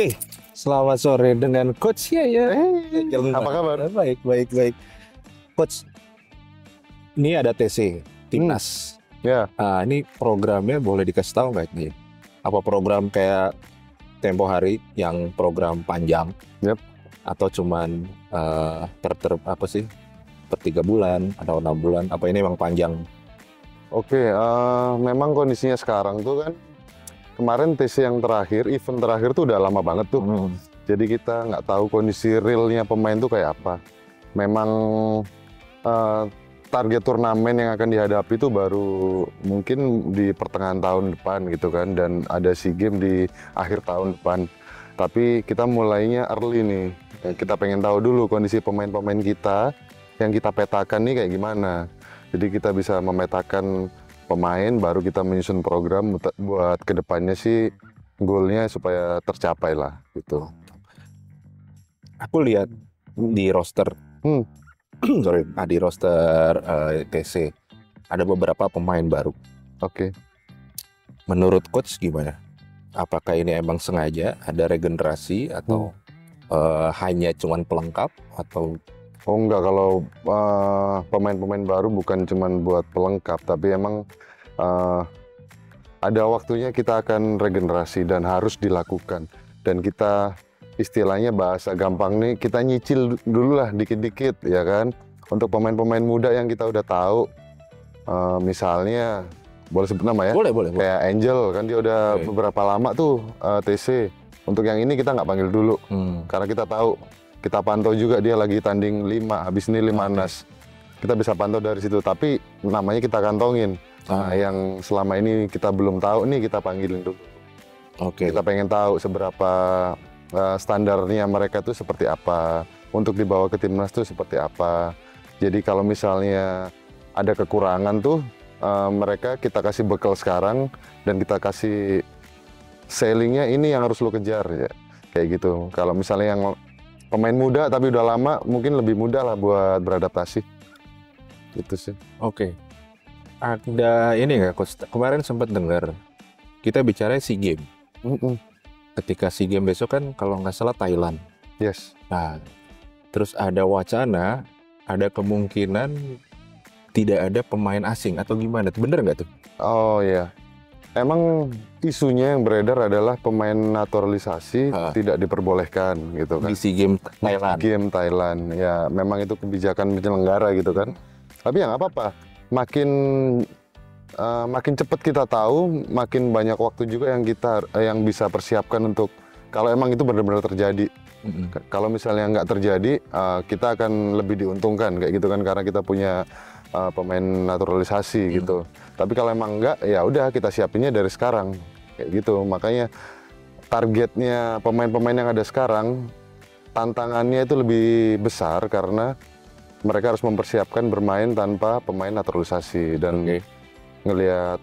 Oke, selamat sore dengan Coach ya. Apa kabar? Baik. Coach, ini ada TC, Timnas. Ya, Ini programnya boleh dikasih tahu nggak nih? Apa program kayak tempo hari yang program panjang? Yap. Atau cuman apa sih? Per 3 bulan atau 6 bulan? Apa ini memang panjang? oke. Memang kondisinya sekarang tuh kan kemarin TC yang terakhir, event terakhir tuh udah lama banget tuh. Jadi kita nggak tahu kondisi realnya pemain tuh kayak apa. Memang target turnamen yang akan dihadapi itu baru mungkin di pertengahan tahun depan gitu kan, dan ada SEA Games di akhir tahun depan. Tapi kita mulainya early nih. Kita pengen tahu dulu kondisi pemain-pemain kita yang kita petakan nih kayak gimana. Jadi kita bisa memetakan pemain, baru kita menyusun program buat kedepannya sih goalnya supaya tercapai lah gitu. Aku lihat di roster, di roster TC ada beberapa pemain baru. Oke. Menurut Coach gimana? Apakah ini emang sengaja ada regenerasi atau hanya cuman pelengkap atau? Oh enggak, kalau pemain-pemain baru bukan cuman buat pelengkap, tapi emang ada waktunya kita akan regenerasi dan harus dilakukan. Dan kita istilahnya bahasa gampang nih, kita nyicil dulu lah dikit-dikit ya kan. Untuk pemain-pemain muda yang kita udah tahu, misalnya boleh sebut nama ya? Boleh. Kayak Angel kan dia udah beberapa lama tuh TC. Untuk yang ini kita nggak panggil dulu, karena kita tahu, kita pantau juga dia lagi tanding 5, habis ini 5 nas. Kita bisa pantau dari situ, tapi namanya kita kantongin. Nah, yang selama ini kita belum tahu nih kita panggilin dulu. Kita pengen tahu seberapa standarnya mereka tuh seperti apa, untuk dibawa ke timnas tuh seperti apa. Jadi kalau misalnya ada kekurangan tuh, mereka kita kasih bekal sekarang dan kita kasih sellingnya ini yang harus lo kejar ya, kayak gitu. Kalau misalnya yang pemain muda tapi udah lama, mungkin lebih mudah lah buat beradaptasi. Gitu sih. Oke. Ada ini nggak, Coach? Kemarin sempat dengar kita bicara SEA Games. Ketika SEA Games besok kan kalau nggak salah Thailand. Yes. Nah, terus ada wacana, ada kemungkinan tidak ada pemain asing atau gimana? Bener nggak tuh? Oh iya. Emang isunya yang beredar adalah pemain naturalisasi tidak diperbolehkan gitu kan. Di SEA Games Thailand. Game Thailand. Ya memang itu kebijakan penyelenggara gitu kan. Tapi ya nggak apa-apa. Makin cepat kita tahu, makin banyak waktu juga yang bisa persiapkan untuk kalau emang itu benar-benar terjadi. Kalau misalnya nggak terjadi, kita akan lebih diuntungkan kayak gitu kan, karena kita punya pemain naturalisasi gitu. Tapi kalau emang enggak, ya udah kita siapinnya dari sekarang kayak gitu. Makanya targetnya pemain-pemain yang ada sekarang, tantangannya itu lebih besar karena mereka harus mempersiapkan bermain tanpa pemain naturalisasi. Dan ngelihat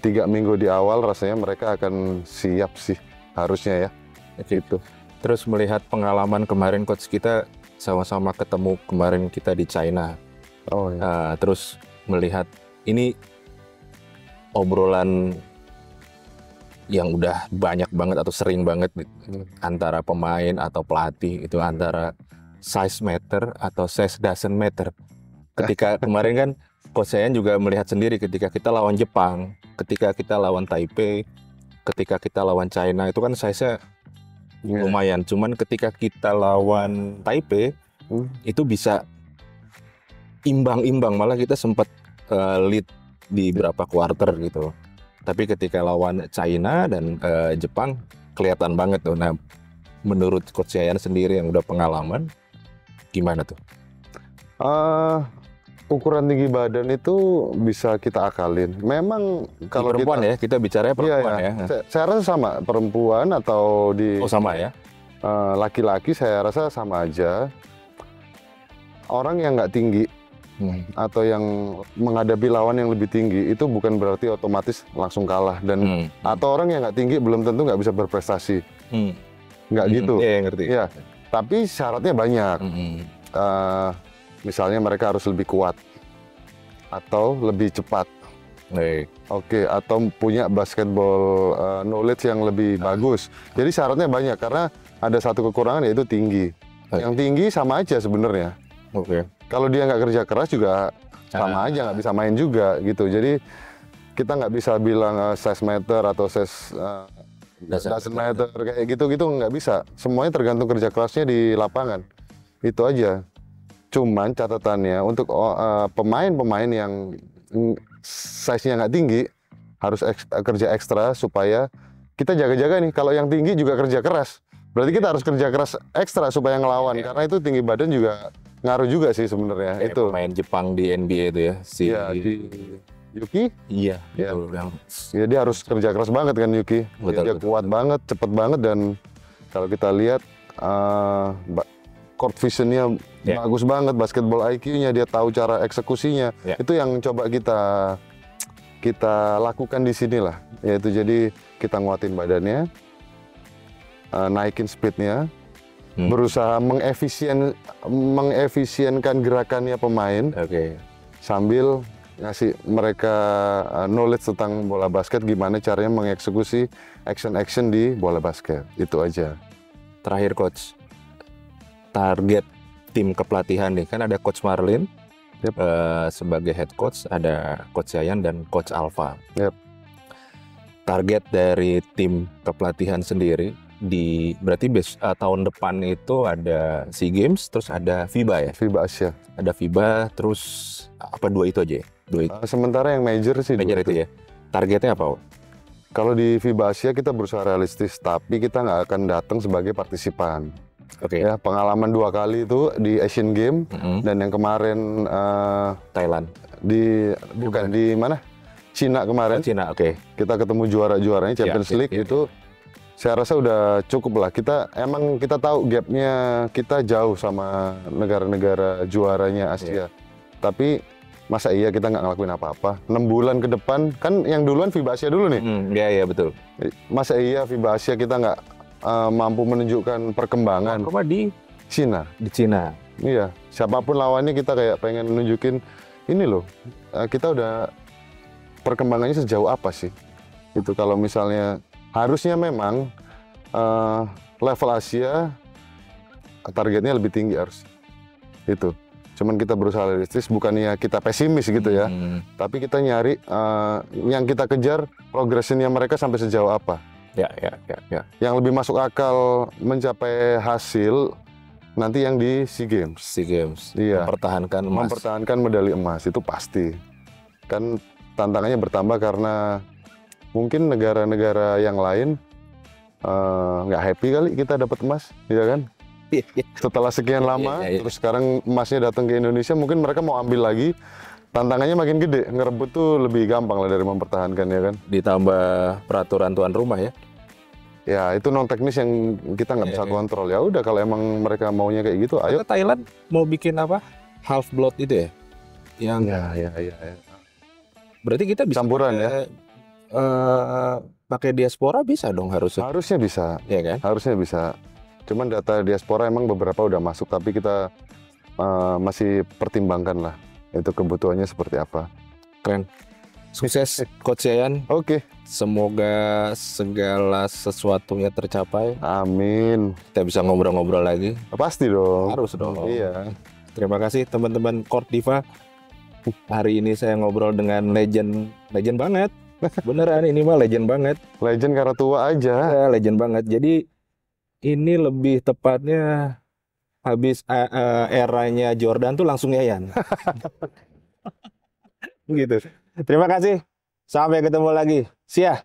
3 minggu di awal rasanya mereka akan siap sih harusnya ya. Gitu. Terus melihat pengalaman kemarin Coach, kita sama-sama ketemu kemarin kita di China. Oh ya. Terus melihat ini obrolan yang udah banyak banget atau sering banget antara pemain atau pelatih, itu antara size matter atau size doesn't matter. Ketika kemarin kan Coach Sayan juga melihat sendiri ketika kita lawan Jepang, ketika kita lawan Taipei, ketika kita lawan China, itu kan size-nya lumayan. Cuman ketika kita lawan Taipei itu bisa imbang-imbang, malah kita sempat lead di berapa quarter gitu. Tapi ketika lawan China dan Jepang kelihatan banget tuh. Nah, menurut Coach Yayan sendiri yang udah pengalaman, gimana tuh? Ukuran tinggi badan itu bisa kita akalin. Memang kalau perempuan ya, kita bicaranya perempuan ya. Saya rasa sama, perempuan atau di sama ya. Laki-laki saya rasa sama aja. Orang yang nggak tinggi atau yang menghadapi lawan yang lebih tinggi itu bukan berarti otomatis langsung kalah, dan atau orang yang nggak tinggi belum tentu nggak bisa berprestasi. Nggak gitu. Iya, ngerti. Ya, tapi syaratnya banyak. Misalnya mereka harus lebih kuat atau lebih cepat Oke, atau punya basketball knowledge yang lebih bagus. Jadi syaratnya banyak karena ada satu kekurangan yaitu tinggi. Yang tinggi sama aja sebenarnya. Kalau dia nggak kerja keras juga sama aja, nggak bisa main juga gitu. Jadi kita nggak bisa bilang size meter atau size doesn't matter kayak gitu nggak bisa. Semuanya tergantung kerja kerasnya di lapangan. Itu aja. Cuman catatannya untuk pemain-pemain yang size-nya nggak tinggi harus kerja ekstra supaya kita jaga-jaga nih. Kalau yang tinggi juga kerja keras, berarti kita harus kerja keras ekstra supaya ngelawan. Karena itu tinggi badan juga ngaruh juga sih sebenarnya. Itu pemain Jepang di NBA itu ya, di Yuki. Iya, ya. Ya, dia harus kerja keras banget kan Yuki. Dia kuat banget, cepet banget, dan kalau kita lihat court vision-nya bagus banget, basketball IQ-nya, dia tahu cara eksekusinya. Itu yang coba kita lakukan di sini lah. Yaitu jadi kita nguatin badannya, naikin speed-nya, berusaha mengefisienkan gerakannya pemain, sambil ngasih mereka knowledge tentang bola basket, gimana caranya mengeksekusi action-action di bola basket. Itu aja. Terakhir Coach, target tim kepelatihan nih, kan ada Coach Marlin sebagai head coach, ada Coach Yayan dan Coach Alpha. Target dari tim kepelatihan sendiri berarti tahun depan itu ada SEA Games, terus ada FIBA ya? FIBA Asia. Ada FIBA, terus apa dua itu aja ya? Sementara yang major sih major itu ya. Targetnya apa? Kalau di FIBA Asia kita berusaha realistis, tapi kita nggak akan datang sebagai partisipan. Ya, pengalaman 2 kali itu di Asian Games dan yang kemarin Thailand. Bukan di mana? Cina kemarin. Cina, Kita ketemu juara-juaranya Champions League itu. Saya rasa udah cukup lah. Kita tahu gapnya kita jauh sama negara-negara juaranya Asia. Tapi masa iya kita nggak ngelakuin apa-apa? 6 bulan ke depan, kan yang duluan FIBA Asia dulu nih. Iya, betul. Masa iya FIBA Asia kita nggak mampu menunjukkan perkembangan? Di Cina. Di Cina. Iya, siapapun lawannya kita kayak pengen nunjukin ini loh. Kita udah perkembangannya sejauh apa sih? Itu kalau misalnya harusnya memang level Asia targetnya lebih tinggi harus. Itu. Cuman kita berusaha realistis, bukannya kita pesimis gitu ya. Tapi kita nyari yang kita kejar progresinya mereka sampai sejauh apa. Ya. Yang lebih masuk akal mencapai hasil nanti yang di SEA Games. SEA Games. Iya. Mempertahankan medali emas itu pasti. Kan tantangannya bertambah karena mungkin negara-negara yang lain nggak happy kali kita dapat emas, ya kan? Setelah sekian lama, terus sekarang emasnya datang ke Indonesia, mungkin mereka mau ambil lagi. Tantangannya makin gede, ngerebut tuh lebih gampang lah dari mempertahankan, ya kan? Ditambah peraturan tuan rumah ya? Ya itu non teknis yang kita nggak bisa kontrol. Ya udah kalau emang mereka maunya kayak gitu, ayo. Thailand mau bikin apa? Half blood itu ya? Yang ya. Berarti kita bisa campuran ya? Pakai diaspora bisa dong harusnya? Harusnya bisa, ya kan? Harusnya bisa. Cuman data diaspora emang beberapa udah masuk, tapi kita masih pertimbangkan lah itu kebutuhannya seperti apa. Keren. Sukses Coach Yayan. Oke. Semoga segala sesuatunya tercapai. Amin. Kita bisa ngobrol-ngobrol lagi. Pasti dong. Harus dong. Iya. Terima kasih teman-teman Court Diva. Hari ini saya ngobrol dengan legend banget. Beneran ini mah legend banget. Legend karena tua aja. Ya, legend banget. Jadi ini lebih tepatnya habis eranya Jordan tuh langsung Yayan. Gitu. Terima kasih. Sampai ketemu lagi. See ya.